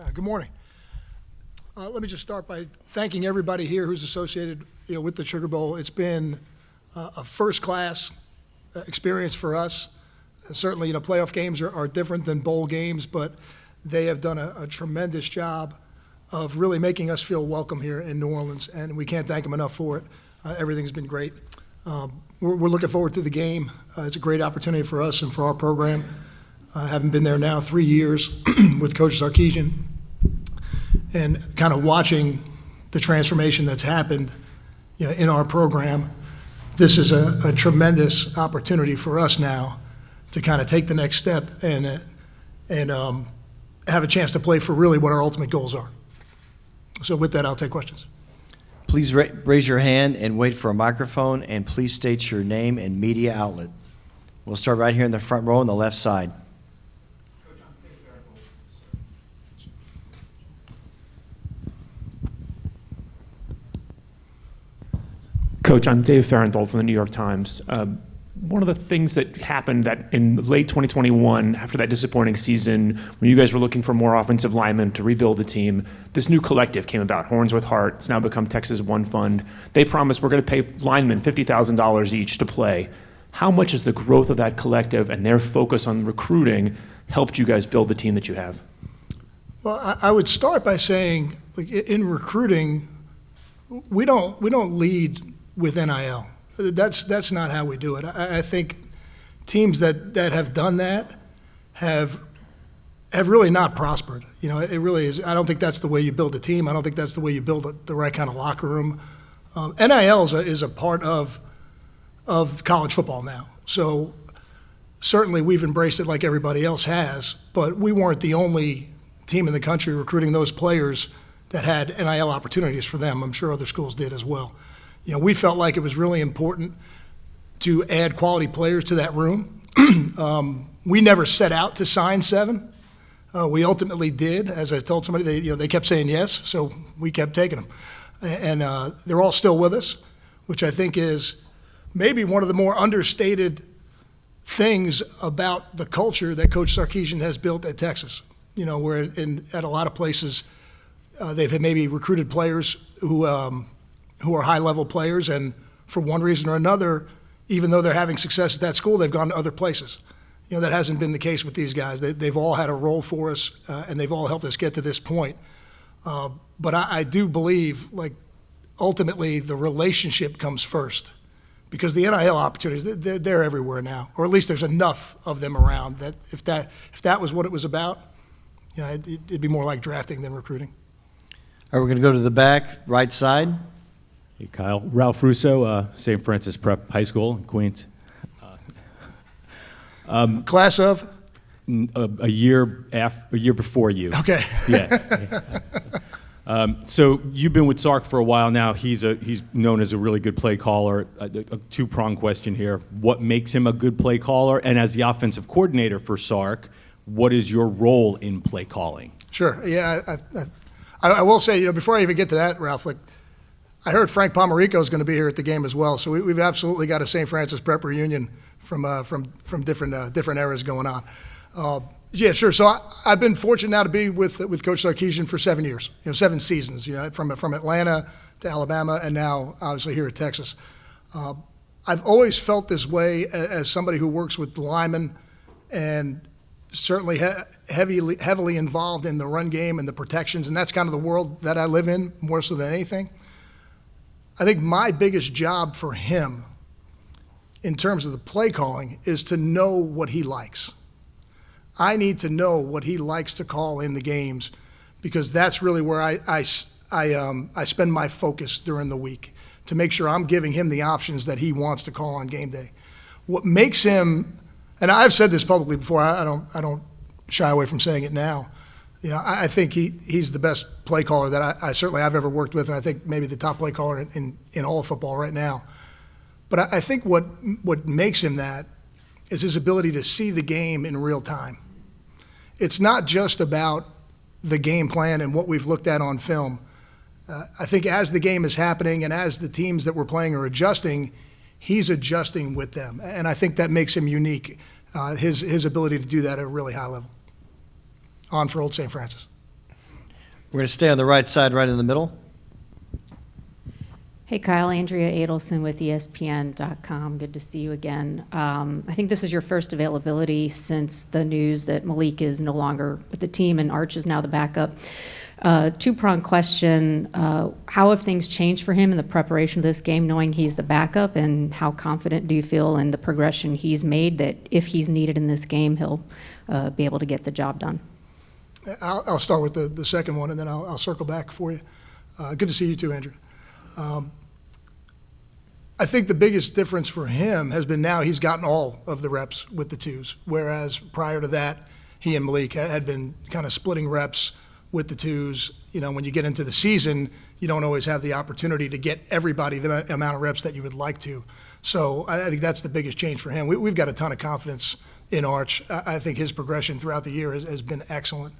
Good morning. Let me just start by thanking everybody here who's associated, with the Sugar Bowl. It's been a first-class experience for us. Certainly, playoff games are different than bowl games, but they have done a tremendous job of really making us feel welcome here in New Orleans, and we can't thank them enough for it. Everything's been great. We're looking forward to the game. It's a great opportunity for us and for our program. I haven't been there now 3 years with Coach Sarkisian, and kind of watching the transformation that's happened in our program. This is a tremendous opportunity for us now to kind of take the next step and have a chance to play for really what our ultimate goals are. So with that, I'll take questions. Please raise your hand and wait for a microphone, and please state your name and media outlet. We'll start right here in the front row on the left side. Coach, I'm Dave Farenthold from the New York Times. One of the things that happened that in late 2021, after that disappointing season, when you guys were looking for more offensive linemen to rebuild the team, this new collective came about, Horns with Heart. It's now become Texas One Fund. They promised we're going to pay linemen $50,000 each to play. How much has the growth of that collective and their focus on recruiting helped you guys build the team that you have? Well, I would start by saying, in recruiting, we don't lead with NIL. That's not how we do it. I think teams that have done that have really not prospered. It really is. I don't think that's the way you build a team. I don't think that's the way you build the right kind of locker room. NIL is a part of college football now. So certainly we've embraced it like everybody else has, but we weren't the only team in the country recruiting those players that had NIL opportunities for them. I'm sure other schools did as well. We felt like it was really important to add quality players to that room. We never set out to sign 7. We ultimately did. As I told somebody, they kept saying yes, so we kept taking them. And they're all still with us, which I think is maybe one of the more understated things about the culture that Coach Sarkisian has built at Texas. Where at a lot of places they've maybe recruited players who are high-level players, and for one reason or another, even though they're having success at that school, they've gone to other places. That hasn't been the case with these guys. They've all had a role for us, and they've all helped us get to this point. But I do believe, ultimately, the relationship comes first, because the NIL opportunities, they're everywhere now, or at least there's enough of them around that if that was what it was about, it'd be more like drafting than recruiting. All right, we're going to go to the back, right side. Hey, Kyle. Ralph Russo, St. Francis Prep High School in Queens. Class of? A year before you. Okay. Yeah. So you've been with Sark for a while now. He's known as a really good play caller. A two-pronged question here. What makes him a good play caller? And as the offensive coordinator for Sark, what is your role in play calling? Sure. Yeah, I will say, before I even get to that, Ralph, I heard Frank Pomerico is going to be here at the game as well. So we've absolutely got a St. Francis Prep reunion from different eras going on. Yeah, sure. So I've been fortunate now to be with Coach Sarkisian for 7 years, 7 seasons, from Atlanta to Alabama, and now obviously here at Texas. I've always felt this way as somebody who works with the linemen, and certainly heavily involved in the run game and the protections, and that's kind of the world that I live in more so than anything. I think my biggest job for him in terms of the play calling is to know what he likes. I need to know what he likes to call in the games, because that's really where I spend my focus during the week, to make sure I'm giving him the options that he wants to call on game day. What makes him, and I've said this publicly before, I don't shy away from saying it now. I think he's the best play caller that I've ever worked with, and I think maybe the top play caller in all of football right now. But I think what makes him that is his ability to see the game in real time. It's not just about the game plan and what we've looked at on film. I think as the game is happening and as the teams that we're playing are adjusting, he's adjusting with them. And I think that makes him unique, his ability to do that at a really high level. On for old St. Francis. We're going to stay on the right side, right in the middle. Hey, Kyle. Andrea Adelson with ESPN.com. Good to see you again. I think this is your first availability since the news that Malik is no longer with the team and Arch is now the backup. Two-pronged question. How have things changed for him in the preparation of this game, knowing he's the backup, and how confident do you feel in the progression he's made that if he's needed in this game, he'll be able to get the job done? I'll start with the second one, and then I'll circle back for you. Good to see you too, Andrew. I think the biggest difference for him has been now he's gotten all of the reps with the twos, whereas prior to that, he and Malik had been kind of splitting reps with the twos. You know, when you get into the season, you don't always have the opportunity to get everybody the amount of reps that you would like to. So I think that's the biggest change for him. We've got a ton of confidence in Arch. I think his progression throughout the year has been excellent.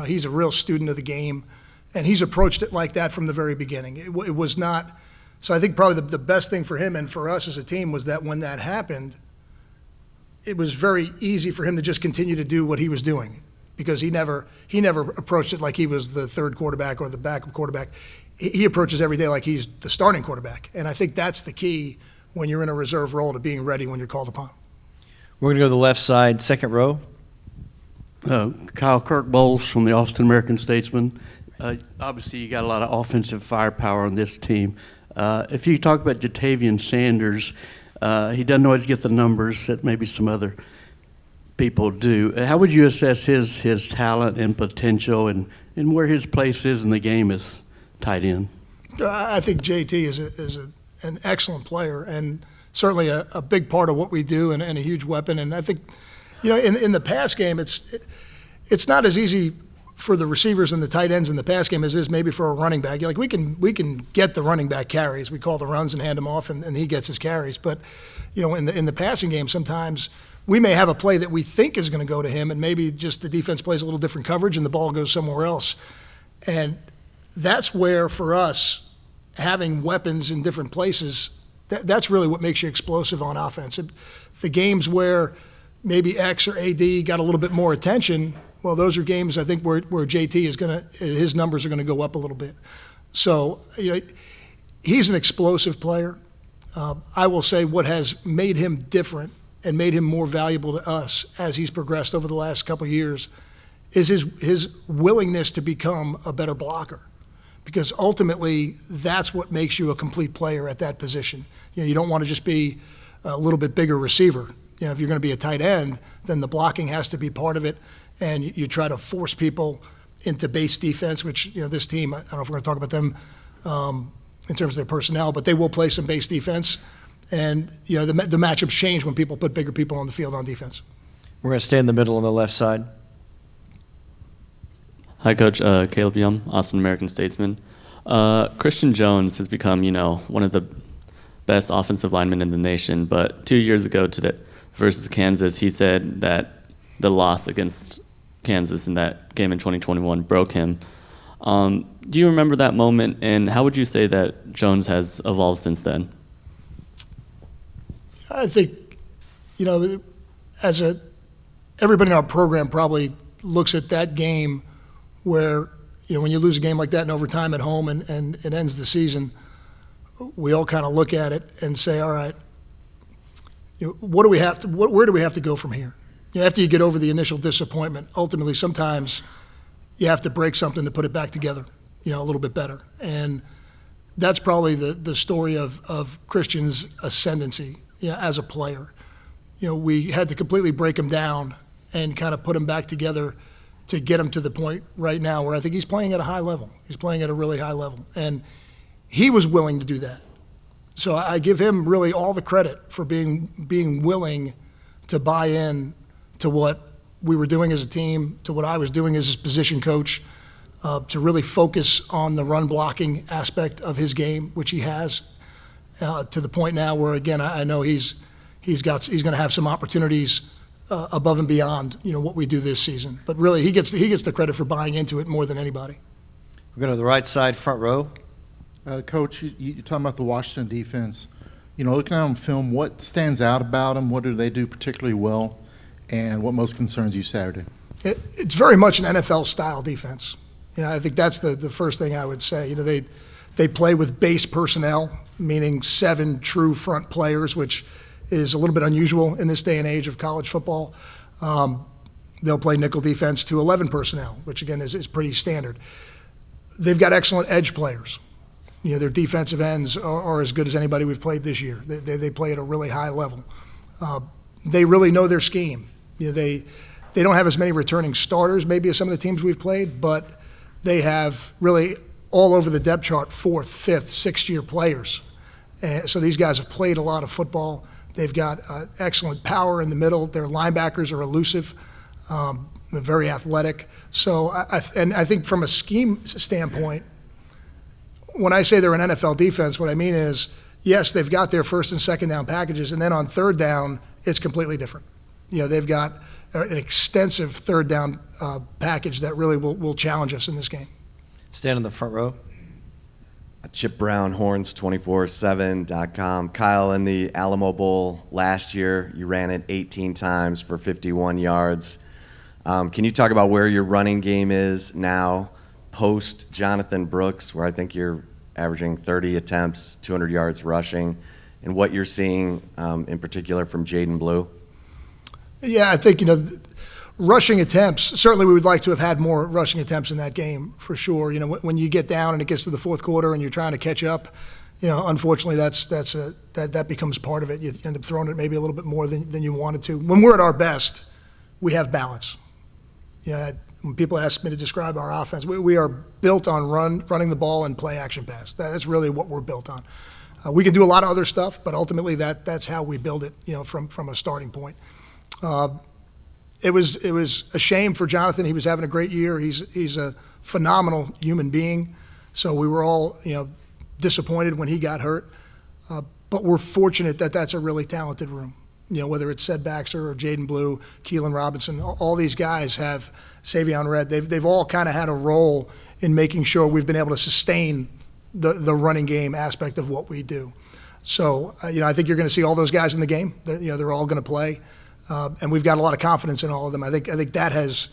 He's a real student of the game, and he's approached it like that from the very beginning. It was not. So I think probably the best thing for him and for us as a team was that when that happened, it was very easy for him to just continue to do what he was doing, because he never approached it like he was the third quarterback or the backup quarterback. He approaches every day like he's the starting quarterback, and I think that's the key when you're in a reserve role to being ready when you're called upon. We're going to go to the left side, second row. Kyle Kirk Bowles from the Austin American-Statesman. Obviously, you got a lot of offensive firepower on this team. If you talk about Jatavian Sanders, he doesn't always get the numbers that maybe some other people do. How would you assess his talent and potential and where his place is in the game as tight end? I think JT is an excellent player and certainly a big part of what we do and a huge weapon. And I think, you know, in the pass game, it's not as easy for the receivers and the tight ends in the pass game as is maybe for a running back. Like we can get the running back carries. We call the runs and hand them off, and he gets his carries. But you know, in the passing game, sometimes we may have a play that we think is going to go to him, and maybe just the defense plays a little different coverage and the ball goes somewhere else. And that's where, for us, having weapons in different places, that's really what makes you explosive on offense. The games where maybe X or AD got a little bit more attention, well, those are games I think where JT his numbers are gonna go up a little bit. So, you know, he's an explosive player. I will say what has made him different and made him more valuable to us as he's progressed over the last couple of years is his willingness to become a better blocker. Because ultimately, that's what makes you a complete player at that position. You know, you don't want to just be a little bit bigger receiver. You know, if you're going to be a tight end, then the blocking has to be part of it. And you try to force people into base defense, which, you know, this team, I don't know if we're going to talk about them in terms of their personnel, but they will play some base defense. And, you know, the matchups change when people put bigger people on the field on defense. We're going to stay in the middle on the left side. Hi, Coach. Caleb Yum, Austin American-Statesman. Christian Jones has become, you know, one of the best offensive linemen in the nation. But 2 years ago versus Kansas, he said that the loss against Kansas in that game in 2021 broke him. Do you remember that moment, and how would you say that Jones has evolved since then? I think, you know, everybody in our program probably looks at that game where, you know, when you lose a game like that in overtime at home and it ends the season, we all kind of look at it and say, all right, you know, where do we have to go from here? You know, after you get over the initial disappointment, ultimately sometimes you have to break something to put it back together, you know, a little bit better. And that's probably the story of Christian's ascendancy, you know, as a player. You know, we had to completely break him down and kind of put him back together to get him to the point right now where I think he's playing at a high level. He's playing at a really high level. And he was willing to do that. So I give him really all the credit for being willing to buy in to what we were doing as a team, to what I was doing as his position coach, to really focus on the run blocking aspect of his game, which he has, to the point now where, again, I know he's going to have some opportunities above and beyond, you know, what we do this season. But really, he gets the credit for buying into it more than anybody. We're going to the right side, front row. Coach, you're talking about the Washington defense. You know, looking at them on film, what stands out about them? What do they do particularly well? And what most concerns you Saturday? It's very much an NFL-style defense. I think that's the first thing I would say. They play with base personnel, meaning 7 true front players, which is a little bit unusual in this day and age of college football. They'll play nickel defense to 11 personnel, which again is pretty standard. They've got excellent edge players. Their defensive ends are as good as anybody we've played this year. They play at a really high level. They really know their scheme. They don't have as many returning starters maybe as some of the teams we've played, but they have really all over the depth chart 4th, 5th, 6th-year players. So these guys have played a lot of football. They've got excellent power in the middle. Their linebackers are elusive, very athletic. So I think from a scheme standpoint, when I say they're an NFL defense, what I mean is, yes, they've got their first and second down packages, and then on third down, it's completely different. They've got an extensive third down package that really will challenge us in this game. Stand in the front row. Chip Brown, Horns247.com. Kyle, in the Alamo Bowl last year, you ran it 18 times for 51 yards. Can you talk about where your running game is now, post Jonathan Brooks, where I think you're averaging 30 attempts, 200 yards rushing, and what you're seeing in particular from Jaden Blue? Yeah, I think, rushing attempts, certainly we would like to have had more rushing attempts in that game, for sure. When you get down and it gets to the fourth quarter and you're trying to catch up, unfortunately that becomes part of it. You end up throwing it maybe a little bit more than you wanted to. When we're at our best, we have balance. When people ask me to describe our offense, we are built on running the ball and play action pass. That's really what we're built on. We can do a lot of other stuff, but ultimately that's how we build it, from a starting point. It was a shame for Jonathan. He was having a great year. He's a phenomenal human being. So we were all, disappointed when he got hurt. But we're fortunate that that's a really talented room. Whether it's Sed Baxter or Jaden Blue, Keelan Robinson, all these guys have Savion Red. They've all kind of had a role in making sure we've been able to sustain the running game aspect of what we do. So, I think you're going to see all those guys in the game. They're all going to play. And we've got a lot of confidence in all of them. I think that has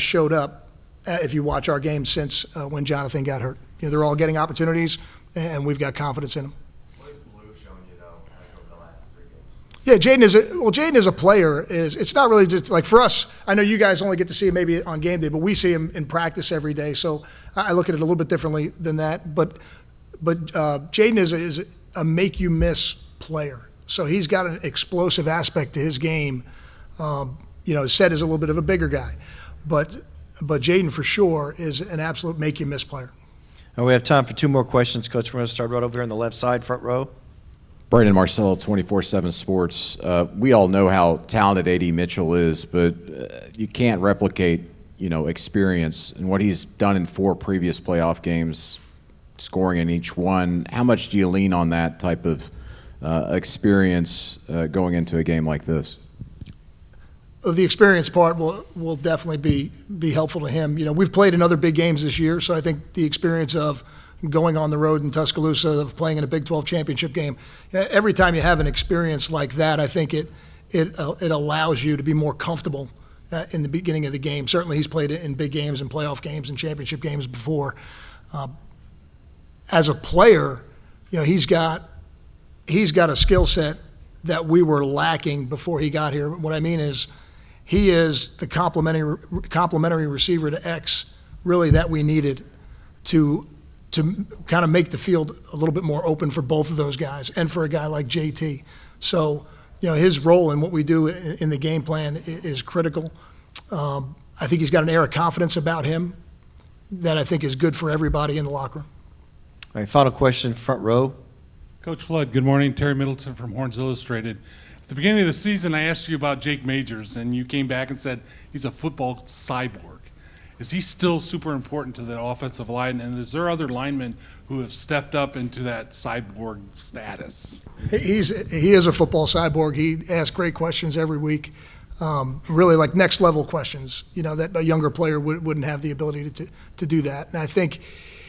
showed up if you watch our game since when Jonathan got hurt. They're all getting opportunities, and we've got confidence in them. What has Blue shown you, though, over the last 3 games? Yeah, Jaden as a player it's not really just like for us. I know you guys only get to see him maybe on game day, but we see him in practice every day. So I look at it a little bit differently than that. But Jaden is a make you miss player. So he's got an explosive aspect to his game. Sed is a little bit of a bigger guy, but Jaden for sure is an absolute make you miss player. And we have time for 2 more questions, Coach. We're going to start right over here on the left side, front row. Brandon Marcel, 24/7 Sports. We all know how talented A.D. Mitchell is, but you can't replicate, experience and what he's done in 4 previous playoff games, scoring in each one. How much do you lean on that type of experience going into a game like this? The experience part will definitely be helpful to him. We've played in other big games this year, so I think the experience of going on the road in Tuscaloosa, of playing in a Big 12 championship game, every time you have an experience like that, I think it allows you to be more comfortable in the beginning of the game. Certainly he's played in big games and playoff games and championship games before. As a player, he's got a skill set that we were lacking before he got here. What I mean is he is the complementary receiver to X, really, that we needed to kind of make the field a little bit more open for both of those guys and for a guy like JT. So, his role in what we do in the game plan is critical. I think he's got an air of confidence about him that I think is good for everybody in the locker room. All right, final question, front row. Coach Flood, good morning. Terry Middleton from Horns Illustrated. At the beginning of the season, I asked you about Jake Majors, and you came back and said he's a football cyborg. Is he still super important to the offensive line, and is there other linemen who have stepped up into that cyborg status? He is a football cyborg. He asks great questions every week, really like next-level questions, that a younger player wouldn't have the ability to do that. And I think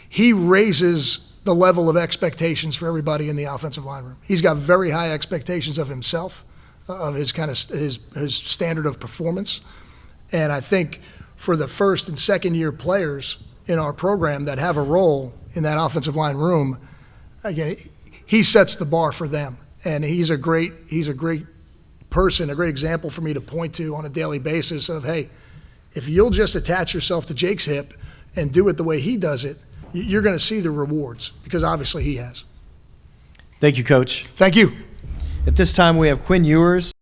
he raises the level of expectations for everybody in the offensive line room. He's got very high expectations of himself, of his standard of performance. And I think for the first and second year players, in our program that have a role in that offensive line room, again, he sets the bar for them. And he's a great person, a great example for me to point to on a daily basis of, hey, if you'll just attach yourself to Jake's hip and do it the way he does it, you're going to see the rewards, because obviously he has. Thank you, Coach. Thank you. At this time, we have Quinn Ewers.